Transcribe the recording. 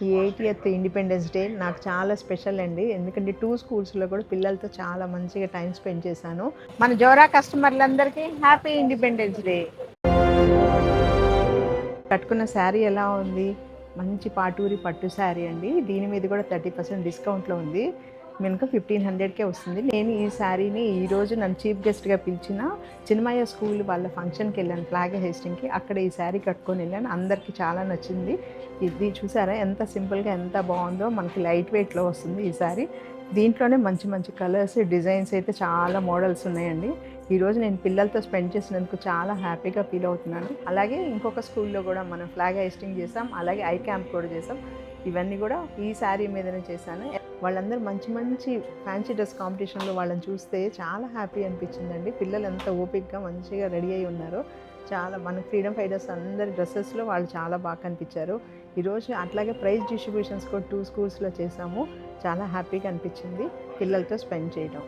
ఈ 80th independence day నాకు చాలా స్పెషల్ అండి. ఎందుకంటే 2 స్కూల్స్లో కూడా పిల్లలతో చాలా మంచిగా టైం స్పెండ్ చేశాను. మన జోరా కస్టమర్లందరికీ హ్యాపీ ఇండిపెండెన్స్ డే. కట్టుకున్న శారీ ఎలా ఉంది? మంచి పాటూరి పట్టు శారీ అండి. దీని మీద కూడా 30% డిస్కౌంట్లో ఉంది. మనకు 1500కే వస్తుంది. నేను ఈ శారీని ఈరోజు నన్ను చీఫ్ గెస్ట్గా పిలిచిన చిన్మయ్య స్కూల్ వాళ్ళ ఫంక్షన్కి వెళ్ళాను, ఫ్లాగ్ హేస్టింగ్కి. అక్కడ ఈ శారీ కట్టుకొని వెళ్ళాను. అందరికీ చాలా నచ్చింది. ఇది చూసారా ఎంత సింపుల్గా ఎంత బాగుందో. మనకి లైట్ వెయిట్లో వస్తుంది ఈ శారీ. దీంట్లోనే మంచి మంచి కలర్స్ డిజైన్స్ అయితే చాలా మోడల్స్ ఉన్నాయండి. ఈరోజు నేను పిల్లలతో స్పెండ్ చేసినందుకు చాలా హ్యాపీగా ఫీల్ అవుతున్నాను. అలాగే ఇంకొక స్కూల్లో కూడా మనం ఫ్లాగ్ హైస్టింగ్ చేసాం, అలాగే ఐ క్యాంప్ కూడా చేసాం. ఇవన్నీ కూడా ఈ శారీ మీదనే చేశాను. వాళ్ళందరూ మంచి మంచి ఫ్యాన్సీ డ్రెస్ కాంపిటీషన్లో వాళ్ళని చూస్తే చాలా హ్యాపీ అనిపించిందండి. పిల్లలు ఎంత ఓపికగా మంచిగా రెడీ అయి ఉన్నారు. చాలా మన ఫ్రీడమ్ ఫైటర్స్ అందరి డ్రెస్సెస్లో వాళ్ళు చాలా బాగా కనిపించారు. ఈరోజు అట్లాగే ప్రైజ్ డిస్ట్రిబ్యూషన్స్ కూడా 2 స్కూల్స్లో చేసాము. చాలా హ్యాపీగా అనిపించింది పిల్లలతో స్పెండ్ చేయడం.